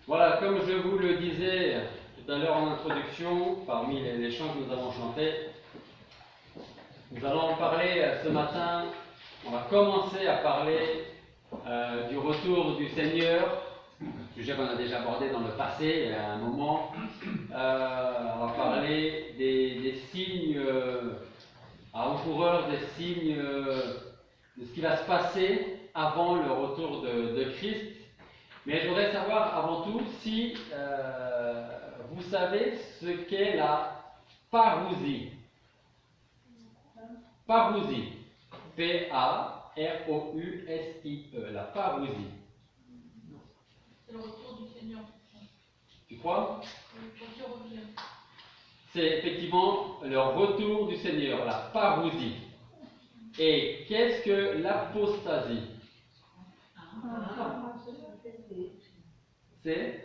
Voilà, comme je vous le disais tout à l'heure en introduction, parmi les chants que nous avons chantés, nous allons parler ce matin, on va commencer à parler du retour du Seigneur, sujet qu'on a déjà abordé dans le passé, il y a un moment. On va parler des signes avant-coureurs, des signes de ce qui va se passer avant le retour de Christ. Mais je voudrais savoir avant tout si vous savez ce qu'est la parousie. Parousie. P-A-R-O-U-S-I-E. La parousie. C'est le retour du Seigneur. Tu crois? Quand il revient. C'est effectivement le retour du Seigneur, la parousie. Et qu'est-ce que l'apostasie? C'est?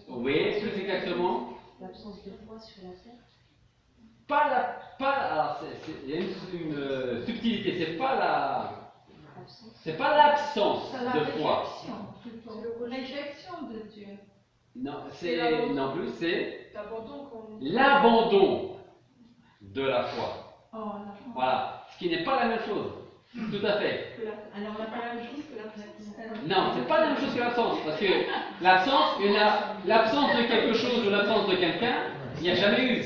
Oui, plus exactement. L'absence de foi sur la terre. Alors il y a une subtilité, c'est pas l'absence de foi. C'est la réjection de Dieu. Non, non plus, c'est L'abandon l'abandon de la foi. Voilà, ce qui n'est pas la même chose. Tout à fait. Alors, on n'a pas la même chose que l'absence. Non, c'est pas la même chose que l'absence, parce que l'absence de quelque chose ou l'absence de quelqu'un, il n'y a jamais eu.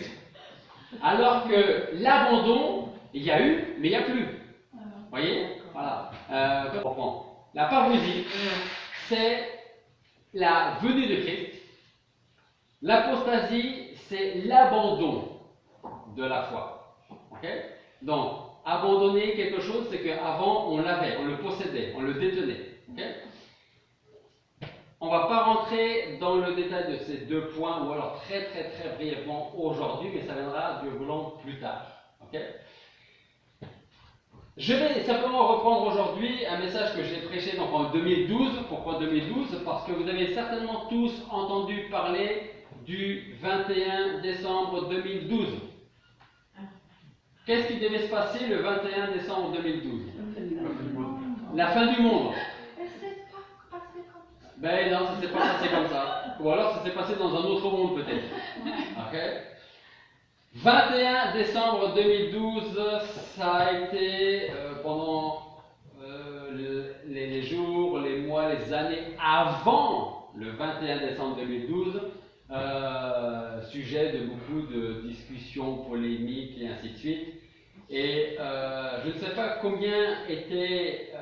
Alors que l'abandon, il y a eu, mais il n'y a plus. Vous voyez? Voilà. La parousie, c'est la venue de Christ. L'apostasie, c'est l'abandon de la foi. Okay? Donc, abandonner quelque chose, c'est qu'avant, on l'avait, on le possédait, on le détenait. Okay? On ne va pas rentrer dans le détail de ces deux points, ou alors très brièvement aujourd'hui, mais ça viendra, Dieu voulant, plus tard. Okay? Je vais simplement reprendre aujourd'hui un message que j'ai prêché donc en 2012. Pourquoi 2012? Parce que vous avez certainement tous entendu parler du 21 décembre 2012. Qu'est-ce qui devait se passer le 21 décembre 2012? La fin du monde. Ben non, ça s'est pas passé comme ça. Ou alors ça s'est passé dans un autre monde peut-être. Ok? 21 décembre 2012, ça a été pendant les jours, les mois, les années avant le 21 décembre 2012, sujet de beaucoup de discussions, polémiques et ainsi de suite. Et je ne sais pas combien étaient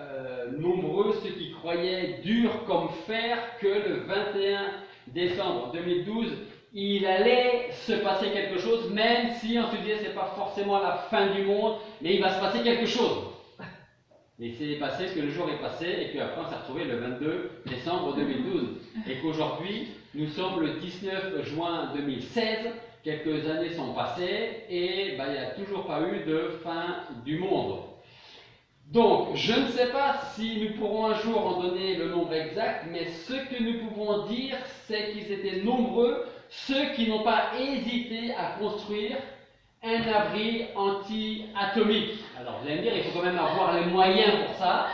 nombreux ceux qui croyaient dur comme fer que le 21 décembre 2012, il allait se passer quelque chose, même si on se disait c'est pas forcément la fin du monde, mais il va se passer quelque chose. Et c'est passé ce que le jour est passé, et qu'après on s'est retrouvé le 22 décembre 2012. Et qu'aujourd'hui, nous sommes le 19 juin 2016, quelques années sont passées, et il n'y a toujours pas eu de fin du monde. Donc, je ne sais pas si nous pourrons un jour en donner le nombre exact, mais ce que nous pouvons dire, c'est qu'ils étaient nombreux, ceux qui n'ont pas hésité à construire un abri anti-atomique. Alors, vous allez me dire, il faut quand même avoir les moyens pour ça,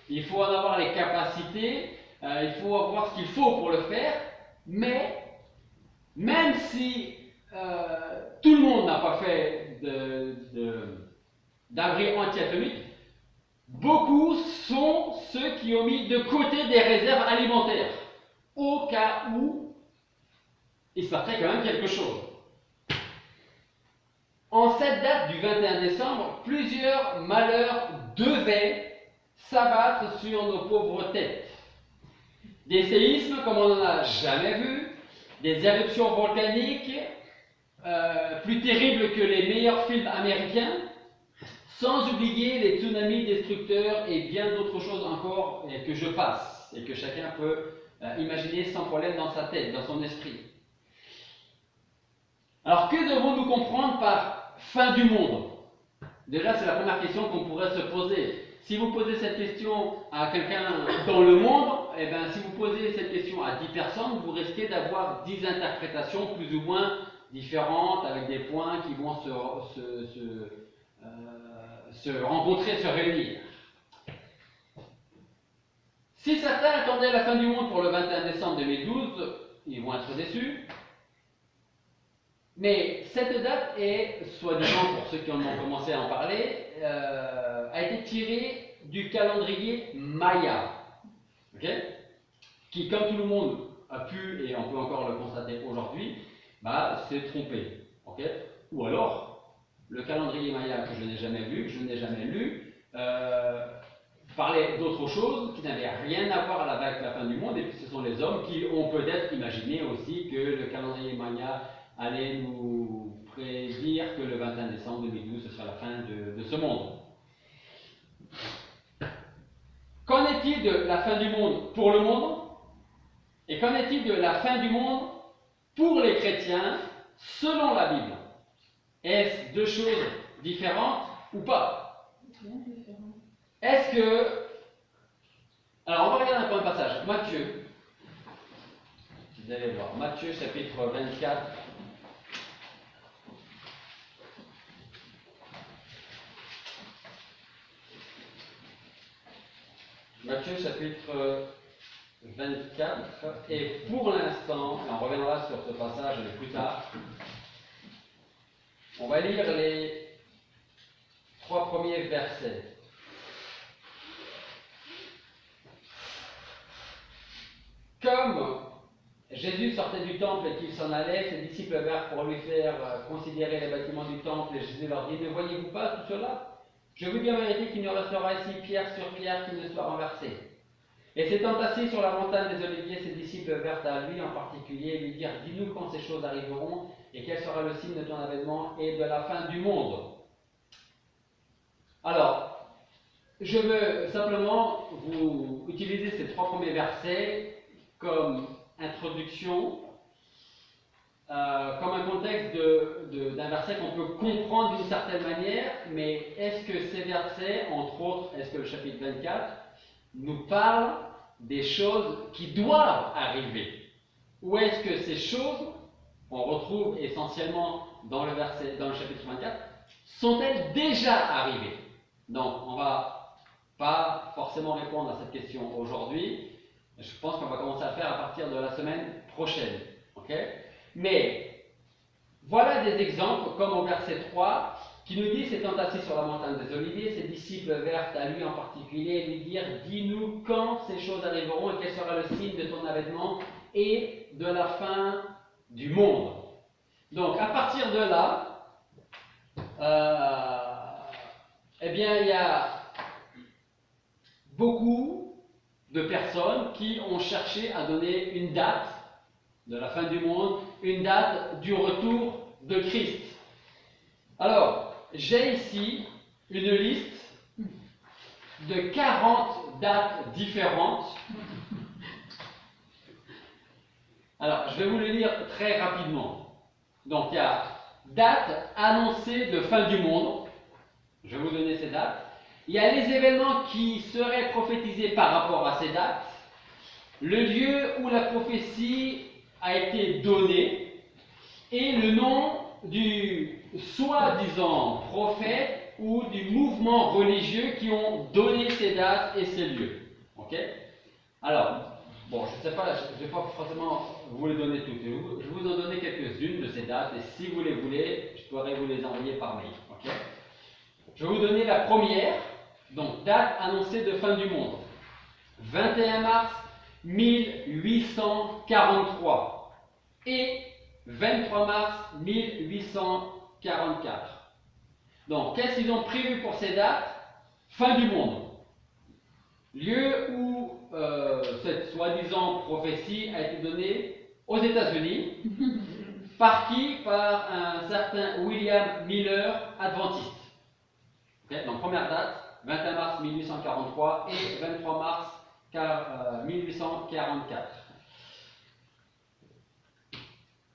il faut en avoir les capacités, il faut avoir ce qu'il faut pour le faire, mais même si tout le monde n'a pas fait d'abri anti-atomique, beaucoup sont ceux qui ont mis de côté des réserves alimentaires, au cas où il se passerait quand même quelque chose. En cette date du 21 décembre, plusieurs malheurs devaient s'abattre sur nos pauvres têtes. Des séismes comme on n'en a jamais vu, des éruptions volcaniques plus terribles que les meilleurs films américains, sans oublier les tsunamis destructeurs et bien d'autres choses encore que je passe et que chacun peut imaginer sans problème dans sa tête, dans son esprit. Alors que devons-nous comprendre par fin du monde? Déjà, c'est la première question qu'on pourrait se poser. Si vous posez cette question à quelqu'un dans le monde, eh bien, si vous posez cette question à 10 personnes, vous risquez d'avoir 10 interprétations plus ou moins différentes, avec des points qui vont se rencontrer, se réunir. Si certains attendaient la fin du monde pour le 21 décembre 2012, ils vont être déçus. Mais cette date est, soi-disant pour ceux qui en ont commencé à en parler, a été tirée du calendrier Maya, okay, qui, comme tout le monde a pu, et on peut encore le constater aujourd'hui, s'est trompé. Okay. Ou alors, le calendrier Maya que je n'ai jamais vu, que je n'ai jamais lu, parlait d'autre chose qui n'avait rien à voir avec la fin du monde, et puis ce sont les hommes qui ont peut-être imaginé aussi que le calendrier Maya allait nous prédire que le 21 décembre 2012 ce sera la fin de ce monde. Qu'en est-il de la fin du monde pour le monde? Et qu'en est-il de la fin du monde pour les chrétiens selon la Bible? Est-ce deux choses différentes ou pas? Est-ce que... Alors on va regarder un peu un passage. Matthieu. Vous allez voir. Matthieu chapitre 24. Matthieu chapitre 24. Et pour l'instant, on reviendra sur ce passage plus tard, on va lire les 3 premiers versets. Comme Jésus sortait du temple et qu'il s'en allait, ses disciples vinrent pour lui faire considérer les bâtiments du temple, et Jésus leur dit: ne voyez-vous pas tout cela? Je vous dis en vérité qu'il ne restera ici pierre sur pierre qui ne soit renversée. Et s'étant assis sur la montagne des Oliviers, ses disciples vinrent à lui en particulier et lui dirent: dis-nous quand ces choses arriveront, et quel sera le signe de ton avènement et de la fin du monde. Alors, je veux simplement vous utiliser ces 3 premiers versets comme introduction, comme un contexte d'un verset qu'on peut comprendre d'une certaine manière, mais est-ce que ces versets, entre autres, est-ce que le chapitre 24, nous parle des choses qui doivent arriver? Ou est-ce que ces choses, qu'on retrouve essentiellement dans le chapitre 24, sont-elles déjà arrivées? Donc, on ne va pas forcément répondre à cette question aujourd'hui. Je pense qu'on va commencer à le faire à partir de la semaine prochaine. Okay? Mais voilà des exemples, comme au verset 3, qui nous dit: s'étant assis sur la montagne des Oliviers, ses disciples vinrent à lui en particulier et lui dirent: dis-nous quand ces choses arriveront et quel sera le signe de ton avènement et de la fin du monde. Donc, à partir de là, eh bien, il y a beaucoup de personnes qui ont cherché à donner une date de la fin du monde, une date du retour de Christ. Alors, j'ai ici une liste de 40 dates différentes. Alors, je vais vous le lire très rapidement. Donc, il y a date annoncée de fin du monde. Je vais vous donner ces dates. Il y a les événements qui seraient prophétisés par rapport à ces dates, le lieu où la prophétie a été donnée et le nom du soi-disant prophète ou du mouvement religieux qui ont donné ces dates et ces lieux. Ok? Alors, bon, je ne sais pas, je ne vais pas forcément vous les donner toutes. Je vais vous en donner quelques-unes de ces dates et si vous les voulez, je pourrais vous les envoyer par mail. Ok? Je vais vous donner la première, donc date annoncée de fin du monde. 21 mars 1843 et 23 mars 1844. Donc, qu'est-ce qu'ils ont prévu pour ces dates? Fin du monde. Lieu où cette soi-disant prophétie a été donnée aux États-Unis. Par qui? Par un certain William Miller, adventiste. Okay, donc, première date, 21 mars 1843 et 23 mars 1844.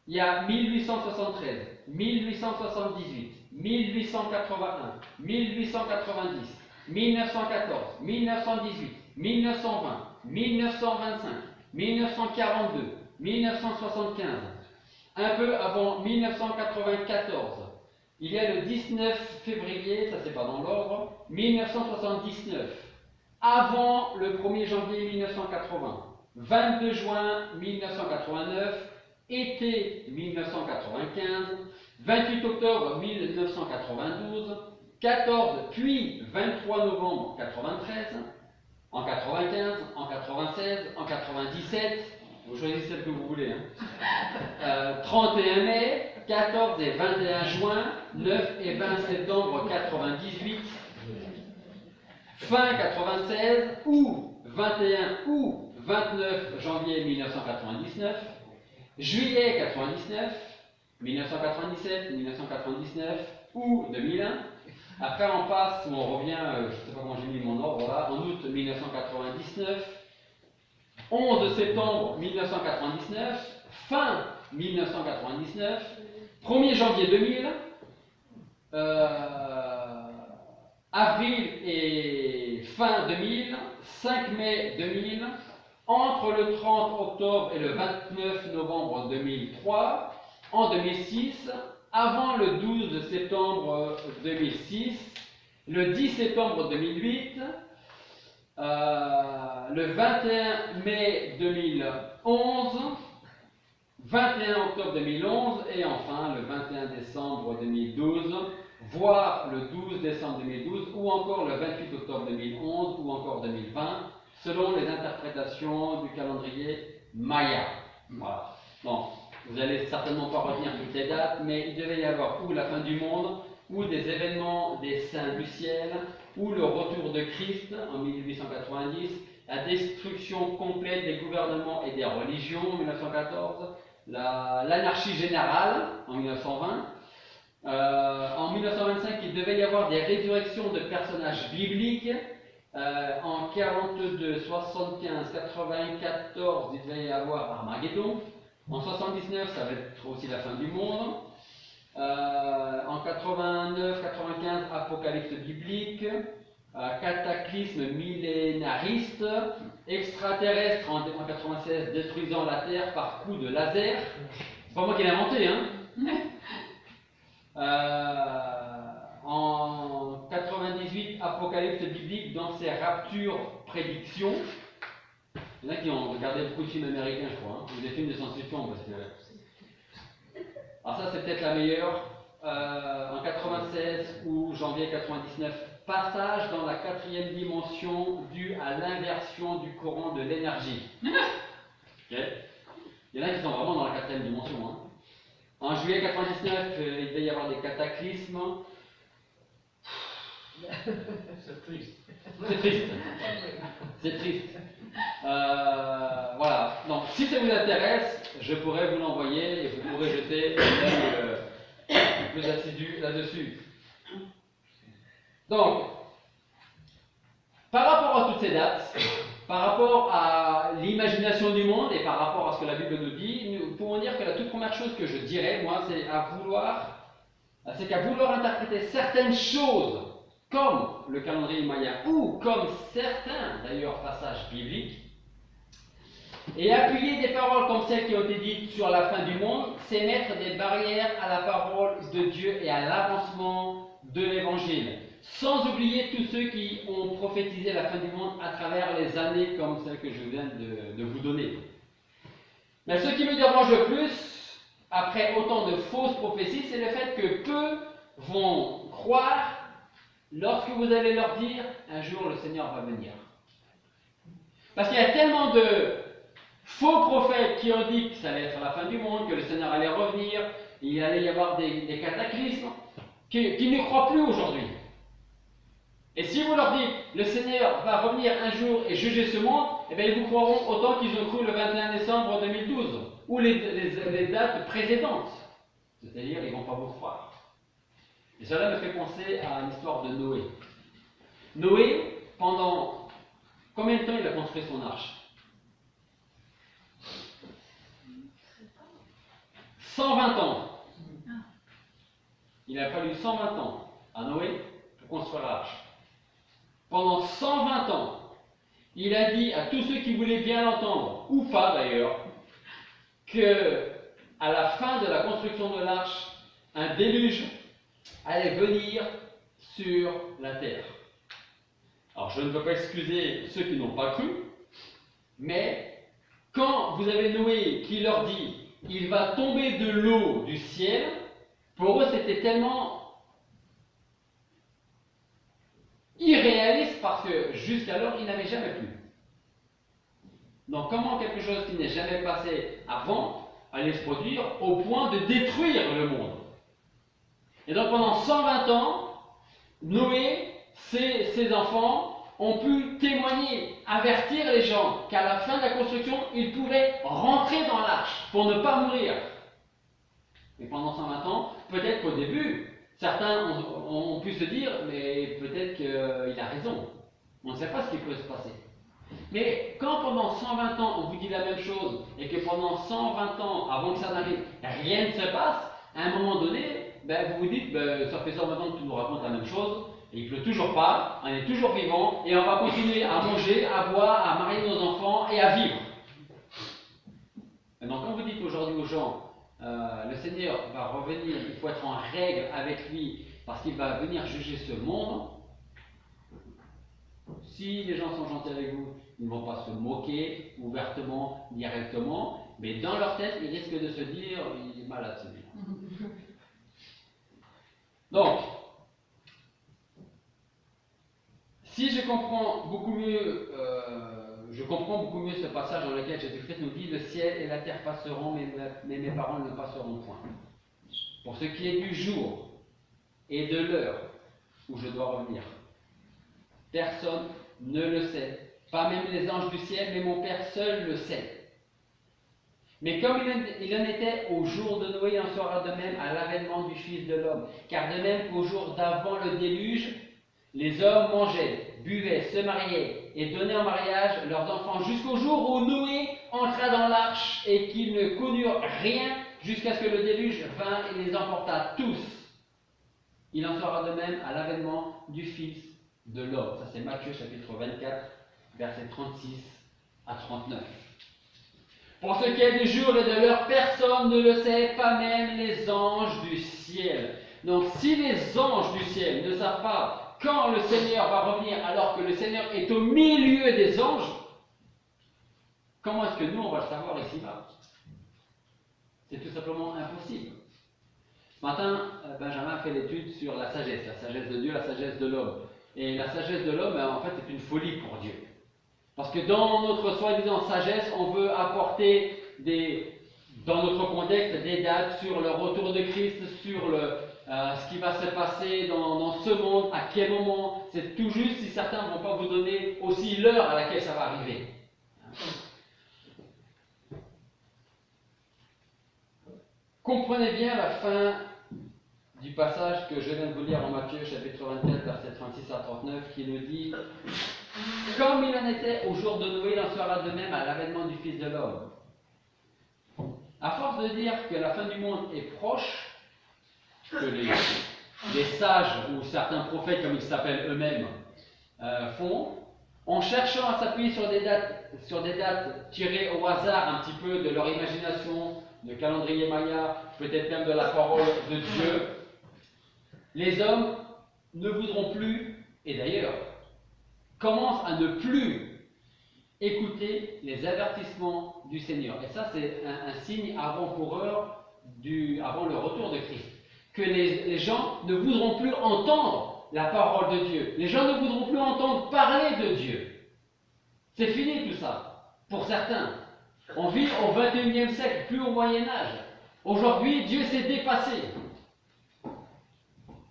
Il y a 1873, 1878, 1881, 1890, 1914, 1918, 1920, 1925, 1942, 1975. Un peu avant 1994, il y a le 19 février, ça c'est pas dans l'ordre, 1979. avant le 1er janvier 1980, 22 juin 1989, été 1995, 28 octobre 1992, 14 puis 23 novembre 93, en 95, en 96, en 97, vous choisissez celle que vous voulez, 31 mai, 14 et 21 juin, 9 et 20 septembre 98, fin 96, août 21 août 29 janvier 1999, juillet 99, 1997, 1999, août 2001. Après on passe, ou on revient, je ne sais pas comment j'ai mis mon ordre là, en août 1999, 11 septembre 1999, fin 1999, 1er janvier 2000, avril et fin 2000, 5 mai 2000, entre le 30 octobre et le 29 novembre 2003, en 2006, avant le 12 septembre 2006, le 10 septembre 2008, le 21 mai 2011, 21 octobre 2011 et enfin le 21 décembre 2012, voire le 12 décembre 2012 ou encore le 28 octobre 2011 ou encore 2020, selon les interprétations du calendrier Maya. Voilà. Bon, vous n'allez certainement pas retenir toutes les dates, mais il devait y avoir ou la fin du monde, ou des événements des saints du ciel, ou le retour de Christ en 1890, la destruction complète des gouvernements et des religions en 1914, l'anarchie générale en 1920. En 1925, il devait y avoir des résurrections de personnages bibliques. En 42, 75, 94, il devait y avoir Armageddon. En 79, ça va être aussi la fin du monde. En 89, 95, apocalypse biblique. Cataclysme millénariste. Extraterrestre en 96, détruisant la Terre par coup de laser. C'est pas moi qui l'ai inventé, hein. En 98, apocalypse biblique dans ses raptures prédictions. Il y en a qui ont regardé beaucoup de films américains, je crois, ou des films de science-fiction, parce que... Alors ça, c'est peut-être la meilleure. En 96 ou janvier 99, passage dans la 4e dimension due à l'inversion du courant de l'énergie. Okay. Il y en a qui sont vraiment dans la 4e dimension. Hein. En juillet 99, il devait y avoir des cataclysmes. C'est triste. C'est triste. C'est triste. Voilà. Donc, si ça vous intéresse, je pourrais vous l'envoyer et vous pourrez jeter un œil plus assidu là-dessus. Donc, par rapport à toutes ces dates, par rapport à l'imagination du monde et par rapport à ce que la Bible nous dit, nous pouvons dire que la toute première chose que je dirais, moi, c'est qu'à vouloir interpréter certaines choses comme le calendrier maya ou comme certains, d'ailleurs, passages bibliques, et appuyer des paroles comme celles qui ont été dites sur la fin du monde, c'est mettre des barrières à la parole de Dieu et à l'avancement de l'Évangile. Sans oublier tous ceux qui ont prophétisé la fin du monde à travers les années comme celles que je viens de vous donner. Mais ce qui me dérange le plus, après autant de fausses prophéties, c'est le fait que peu vont croire lorsque vous allez leur dire « un jour le Seigneur va venir ». Parce qu'il y a tellement de faux prophètes qui ont dit que ça allait être la fin du monde, que le Seigneur allait revenir, il allait y avoir des cataclysmes, qui ne croient plus aujourd'hui. Et si vous leur dites le Seigneur va revenir un jour et juger ce monde, eh bien ils vous croiront autant qu'ils ont cru le 21 décembre 2012 ou les dates précédentes. C'est-à-dire, ils ne vont pas vous croire. Et cela me fait penser à l'histoire de Noé. Noé, pendant combien de temps il a construit son arche? 120 ans. Il a fallu 120 ans à Noé pour construire l'arche. Pendant 120 ans, il a dit à tous ceux qui voulaient bien l'entendre, ou pas d'ailleurs, que à la fin de la construction de l'arche, un déluge allait venir sur la terre. Alors je ne veux pas excuser ceux qui n'ont pas cru, mais quand vous avez Noé qui leur dit il va tomber de l'eau du ciel, pour eux c'était tellement irréaliste parce que jusqu'alors ils n'avaient jamais plu. Donc comment quelque chose qui n'est jamais passé avant allait se produire au point de détruire le monde? Et donc pendant 120 ans, Noé, ses enfants ont pu témoigner, avertir les gens qu'à la fin de la construction, ils pourraient rentrer dans l'arche pour ne pas mourir. Mais pendant 120 ans, peut-être qu'au début, certains ont pu se dire, mais peut-être qu'il a raison. On ne sait pas ce qui peut se passer. Mais quand pendant 120 ans, on vous dit la même chose, et que pendant 120 ans, avant que ça n'arrive, rien ne se passe, à un moment donné, vous vous dites, ça fait 120 ans que tu nous racontes la même chose, et il ne pleut toujours pas, on est toujours vivant, et on va continuer à manger, à boire, à marier nos enfants et à vivre. Et donc quand vous dites aujourd'hui aux gens, le Seigneur va revenir, il faut être en règle avec lui, parce qu'il va venir juger ce monde, si les gens sont gentils avec vous, ils ne vont pas se moquer ouvertement, directement, mais dans leur tête, ils risquent de se dire, il est malade celui-là. Donc, si je comprends beaucoup mieux, ce passage dans lequel Jésus-Christ nous dit, le ciel et la terre passeront, mais mes paroles ne passeront point. Pour ce qui est du jour et de l'heure où je dois revenir, personne ne le sait, pas même les anges du ciel, mais mon Père seul le sait. Mais comme il en était au jour de Noé, il en sera de même à l'avènement du Fils de l'homme. Car de même qu'au jour d'avant le déluge, les hommes mangeaient, buvaient, se mariaient et donnaient en mariage leurs enfants jusqu'au jour où Noé entra dans l'arche et qu'ils ne connurent rien jusqu'à ce que le déluge vint et les emporta tous. Il en sera de même à l'avènement du Fils de l'homme. Ça c'est Matthieu chapitre 24, versets 36 à 39. Pour ce qui est du jour et de l'heure, personne ne le sait, pas même les anges du ciel. Donc si les anges du ciel ne savent pas quand le Seigneur va revenir alors que le Seigneur est au milieu des anges, comment est-ce que nous on va le savoir ici-bas? C'est tout simplement impossible. Ce matin, Benjamin a fait l'étude sur la sagesse de Dieu, la sagesse de l'homme. Et la sagesse de l'homme, en fait, c'est une folie pour Dieu. Parce que dans notre soi-disant sagesse, on veut apporter dans notre contexte des dates sur le retour de Christ, sur ce qui va se passer dans ce monde, à quel moment. C'est tout juste si certains ne vont pas vous donner aussi l'heure à laquelle ça va arriver. Comprenez bien la fin du passage que je viens de vous lire en Matthieu chapitre 24, versets 36 à 39, qui nous dit « Comme il en était au jour de Noé, il en sera de même à l'avènement du Fils de l'homme. » À force de dire que la fin du monde est proche, que les sages ou certains prophètes, comme ils s'appellent eux-mêmes, font, en cherchant à s'appuyer sur des dates tirées au hasard un petit peu de leur imagination, de calendrier maya, peut-être même de la parole de Dieu, les hommes ne voudront plus, et d'ailleurs commencent à ne plus écouter les avertissements du Seigneur. Et ça, c'est un signe avant-coureur avant le retour de Christ. Que les gens ne voudront plus entendre la parole de Dieu. Les gens ne voudront plus entendre parler de Dieu. C'est fini tout ça, pour certains. On vit au XXIe siècle, plus au Moyen-Âge. Aujourd'hui, Dieu s'est dépassé.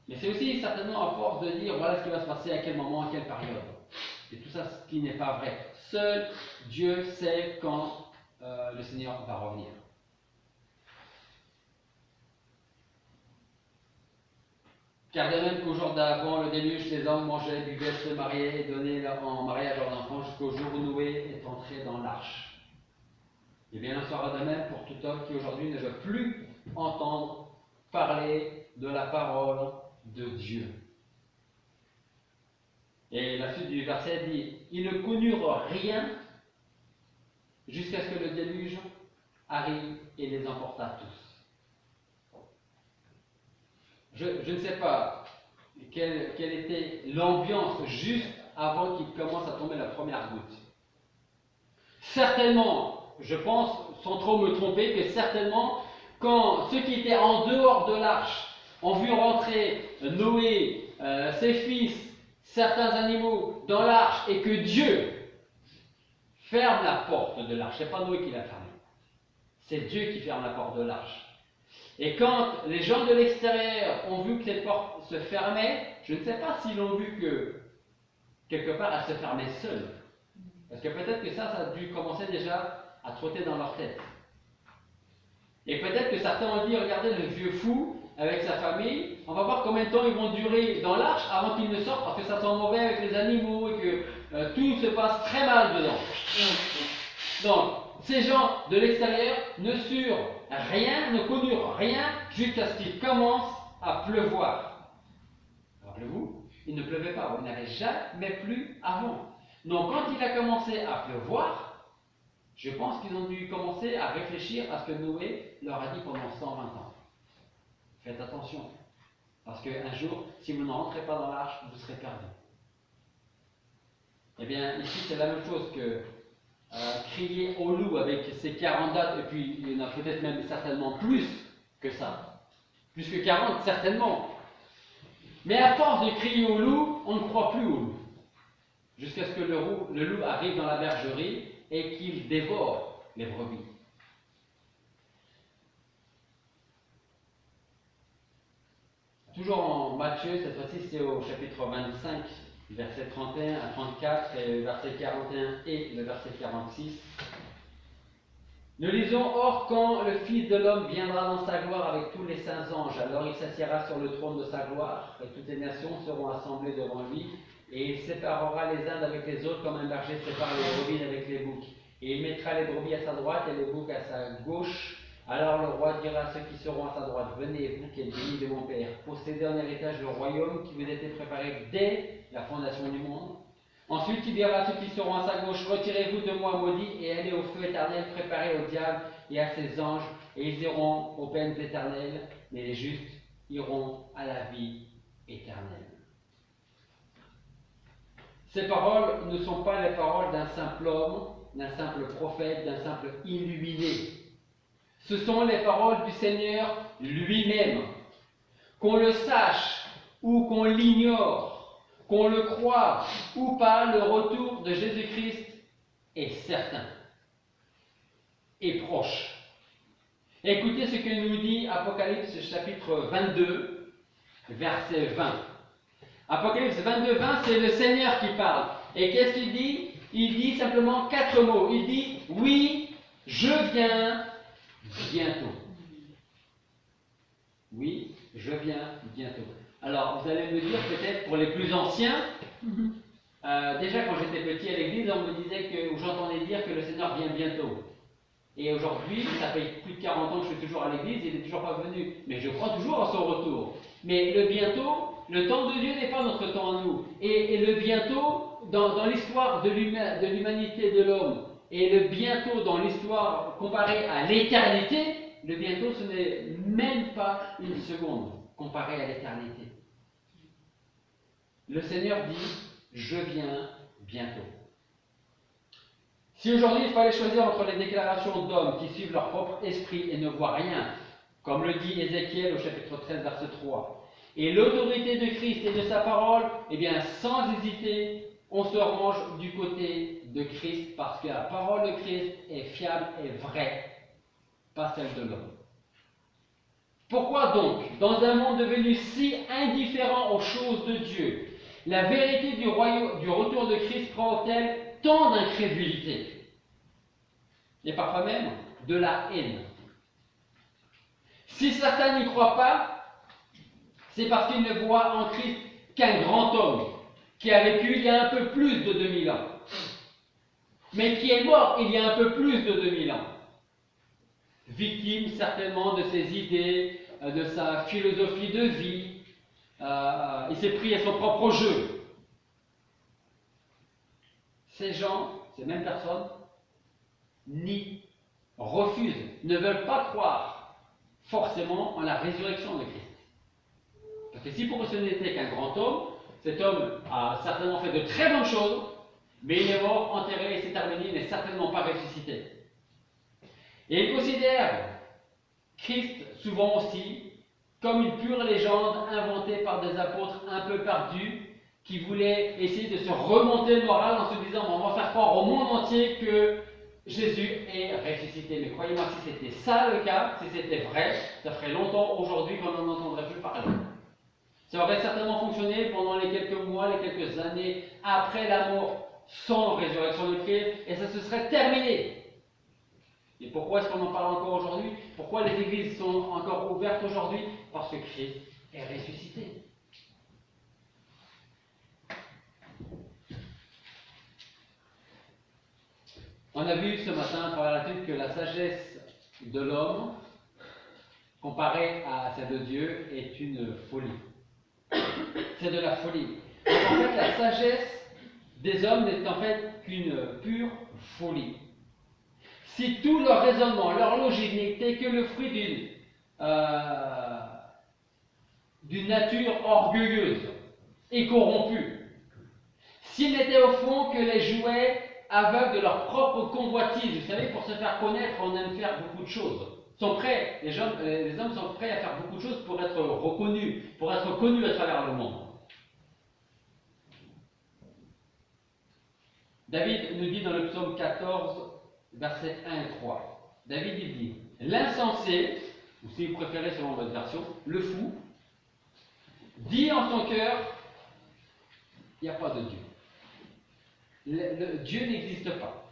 Mais c'est aussi certainement à force de dire voilà ce qui va se passer à quel moment, à quelle période. Et tout ça, ce qui n'est pas vrai. Seul Dieu sait quand le Seigneur va revenir. Car de même qu'au jour d'avant le déluge, les hommes mangeaient, buvaient, se mariaient et donnaient en mariage leurs enfants jusqu'au jour où Noé est entré dans l'arche. Et bien, il en sera de même pour tout homme qui aujourd'hui ne veut plus entendre parler de la parole de Dieu. Et la suite du verset dit « Ils ne connurent rien jusqu'à ce que le déluge arrive et les emporta tous. » Je ne sais pas quelle était l'ambiance juste avant qu'il commence à tomber la première goutte. Certainement, je pense, sans trop me tromper, que certainement, quand ceux qui étaient en dehors de l'arche ont vu rentrer Noé, ses fils, certains animaux dans l'arche, et que Dieu ferme la porte de l'arche, c'est pas Noé qui l'a fermée, c'est Dieu qui ferme la porte de l'arche. Et quand les gens de l'extérieur ont vu que cette porte se fermait, je ne sais pas s'ils ont vu que quelque part elle se fermait seule. Parce que peut-être que ça a dû commencer déjà à trotter dans leur tête. Et peut-être que certains ont dit, regardez le vieux fou avec sa famille, on va voir combien de temps ils vont durer dans l'arche avant qu'ils ne sortent, parce que ça sent mauvais avec les animaux et que tout se passe très mal dedans. Donc, ces gens de l'extérieur ne surent rien, ne connurent rien jusqu'à ce qu'il commence à pleuvoir. Rappelez-vous, il ne pleuvait pas, il n'avait jamais plu avant. Donc quand il a commencé à pleuvoir, je pense qu'ils ont dû commencer à réfléchir à ce que Noé leur a dit pendant 120 ans. Faites attention, parce qu'un jour, si vous ne rentrez pas dans l'arche, vous serez perdu. Eh bien, ici, c'est la même chose que crier au loup avec ses 40 dates, et puis il y en a peut-être même certainement plus que ça. Plus que 40, certainement. Mais à force de crier au loup, on ne croit plus au loup. Jusqu'à ce que le loup arrive dans la bergerie et qu'il dévore les brebis. Toujours en Matthieu, cette fois-ci c'est au chapitre 25, verset 31 à 34, et le verset 41 et le verset 46. Nous lisons, or quand le Fils de l'homme viendra dans sa gloire avec tous les saints anges, alors il s'assiera sur le trône de sa gloire, et toutes les nations seront assemblées devant lui, et il séparera les uns avec les autres comme un berger sépare les brebis avec les boucs. Et il mettra les brebis à sa droite et les boucs à sa gauche. Alors le roi dira à ceux qui seront à sa droite, venez, vous qui êtes bénis de mon Père, possédez en héritage le royaume qui vous était préparé dès la fondation du monde. Ensuite il dira à ceux qui seront à sa gauche, retirez-vous de moi maudits et allez au feu éternel préparé au diable et à ses anges, et ils iront aux peines éternelles, mais les justes iront à la vie éternelle. Ces paroles ne sont pas les paroles d'un simple homme, d'un simple prophète, d'un simple illuminé. Ce sont les paroles du Seigneur lui-même. Qu'on le sache ou qu'on l'ignore, qu'on le croie ou pas, le retour de Jésus-Christ est certain et proche. Écoutez ce que nous dit Apocalypse chapitre 22, verset 20. Apocalypse 22, 20, c'est le Seigneur qui parle. Et qu'est-ce qu'il dit? Il dit simplement 4 mots. Il dit, oui, je viens bientôt. Oui, je viens bientôt. Alors, vous allez me dire peut-être pour les plus anciens, déjà quand j'étais petit à l'église, on me disait que, ou j'entendais dire que le Seigneur vient bientôt. Et aujourd'hui, ça fait plus de 40 ans que je suis toujours à l'église, il n'est toujours pas venu. Mais je crois toujours à son retour. Mais le bientôt, le temps de Dieu n'est pas notre temps à nous. Et le bientôt, dans l'histoire de l'humanité de l'homme, et le bientôt dans l'histoire comparée à l'éternité, le bientôt ce n'est même pas une seconde comparé à l'éternité. Le Seigneur dit, je viens bientôt. Si aujourd'hui il fallait choisir entre les déclarations d'hommes qui suivent leur propre esprit et ne voient rien, comme le dit Ézéchiel au chapitre 13, verset 3, et l'autorité de Christ et de sa parole, eh bien sans hésiter, on se range du côté de Christ parce que la parole de Christ est fiable et vraie, pas celle de l'homme. Pourquoi donc, dans un monde devenu si indifférent aux choses de Dieu, la vérité du retour de Christ provoque-t-elle tant d'incrédulité et parfois même de la haine? Si certains n'y croient pas, c'est parce qu'ils ne voient en Christ qu'un grand homme qui a vécu il y a un peu plus de 2000 ans, mais qui est mort il y a un peu plus de 2000 ans, victime certainement de ses idées, de sa philosophie de vie. Il s'est pris à son propre jeu. Ces gens, ces mêmes personnes, nient, refusent, ne veulent pas croire forcément en la résurrection de Christ. Parce que si pour eux ce n'était qu'un grand homme, cet homme a certainement fait de très bonnes choses, mais il est mort, enterré et c'est terminé, il n'est certainement pas ressuscité. Et il considère Christ souvent aussi comme une pure légende inventée par des apôtres un peu perdus qui voulaient essayer de se remonter le moral en se disant on va faire croire au monde entier que Jésus est ressuscité. Mais croyez-moi, si c'était ça le cas, si c'était vrai, ça ferait longtemps aujourd'hui qu'on n'en entendrait plus parler. Ça aurait certainement fonctionné pendant les quelques mois, les quelques années après la mort sans résurrection de Christ, et ça se serait terminé. Et pourquoi est-ce qu'on en parle encore aujourd'hui? Pourquoi les églises sont encore ouvertes aujourd'hui? Parce que Christ est ressuscité. On a vu ce matin par la suite que la sagesse de l'homme, comparée à celle de Dieu, est une folie. C'est de la folie. Donc en fait, la sagesse des hommes n'est en fait qu'une pure folie. Si tout leur raisonnement, leur logique n'était que le fruit d'une nature orgueilleuse et corrompue, s'il n'était au fond que les jouets aveugles de leur propre convoitise, vous savez, pour se faire connaître, on aime faire beaucoup de choses. Sont prêts, les hommes sont prêts à faire beaucoup de choses pour être reconnus, pour être connus à travers le monde. David nous dit dans le psaume 14, versets 1 et 3. David il dit l'insensé, ou si vous préférez selon votre version, le fou, dit en son cœur il n'y a pas de Dieu. Dieu n'existe pas.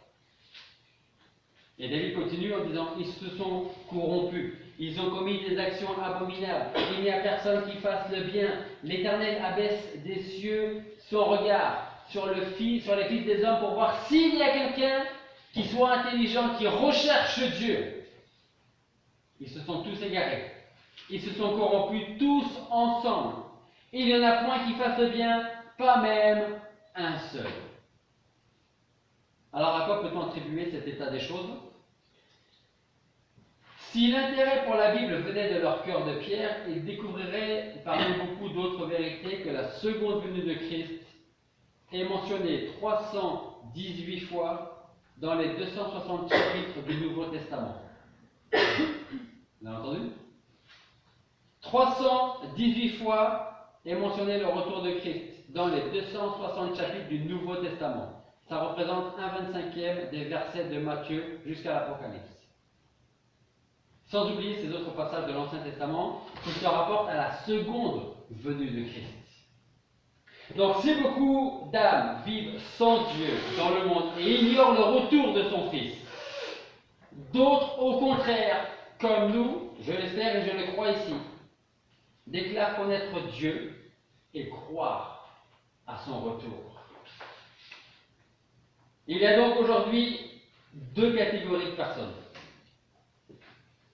Et David continue en disant ils se sont corrompus, ils ont commis des actions abominables, il n'y a personne qui fasse le bien. L'Éternel abaisse des cieux son regard sur les fils des hommes pour voir s'il y a quelqu'un qui soit intelligent, qui recherche Dieu. Ils se sont tous égarés. Ils se sont corrompus tous ensemble. Il n'y en a point qui fasse le bien, pas même un seul. Alors à quoi peut-on attribuer cet état des choses? Si l'intérêt pour la Bible venait de leur cœur de pierre, ils découvriraient parmi beaucoup d'autres vérités que la seconde venue de Christ est mentionnée 318 fois dans les 260 chapitres du Nouveau Testament. Vous avez entendu? 318 fois est mentionné le retour de Christ dans les 260 chapitres du Nouveau Testament. Ça représente 1/25e des versets de Matthieu jusqu'à l'Apocalypse. Sans oublier ces autres passages de l'Ancien Testament qui se rapportent à la seconde venue de Christ. Donc si beaucoup d'âmes vivent sans Dieu dans le monde et ignorent le retour de son Fils, d'autres au contraire, comme nous, je l'espère et je le crois ici, déclarent connaître Dieu et croire à son retour. Il y a donc aujourd'hui deux catégories de personnes.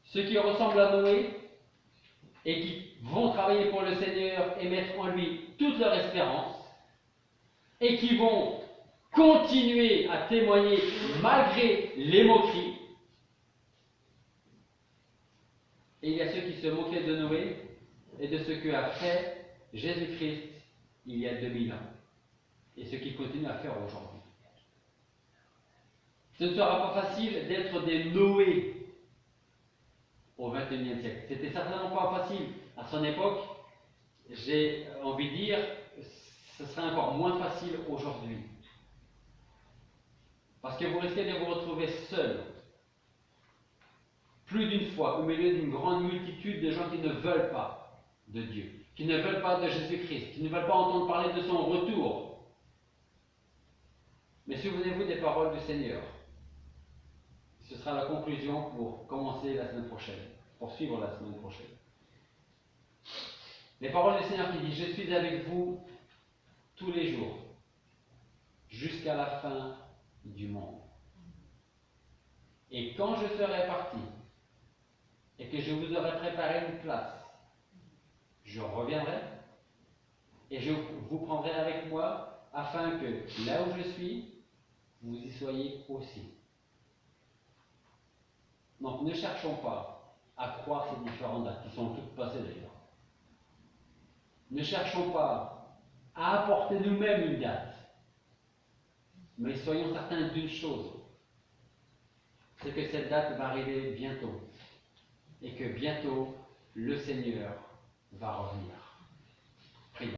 Ceux qui ressemblent à Noé et qui vont travailler pour le Seigneur et mettre en lui toute leur espérance et qui vont continuer à témoigner malgré les moqueries. Et il y a ceux qui se moquaient de Noé et de ce qu'a fait Jésus-Christ il y a 2000 ans et ce qu'il continue à faire aujourd'hui. Ce ne sera pas facile d'être des Noé au XXIe siècle. C'était certainement pas facile à son époque. J'ai envie de dire, ce serait encore moins facile aujourd'hui. Parce que vous risquez de vous retrouver seul, plus d'une fois, au milieu d'une grande multitude de gens qui ne veulent pas de Dieu, qui ne veulent pas de Jésus-Christ, qui ne veulent pas entendre parler de son retour. Mais souvenez-vous des paroles du Seigneur. Ce sera la conclusion pour commencer la semaine prochaine, pour suivre la semaine prochaine. Les paroles du Seigneur qui dit « Je suis avec vous tous les jours, jusqu'à la fin du monde. Et quand je serai parti, et que je vous aurai préparé une place, je reviendrai, et je vous prendrai avec moi, afin que là où je suis, vous y soyez aussi. » Donc ne cherchons pas à croire ces différentes dates, qui sont toutes passées d'ailleurs. Ne cherchons pas à apporter nous-mêmes une date. Mais soyons certains d'une chose, c'est que cette date va arriver bientôt. Et que bientôt, le Seigneur va revenir.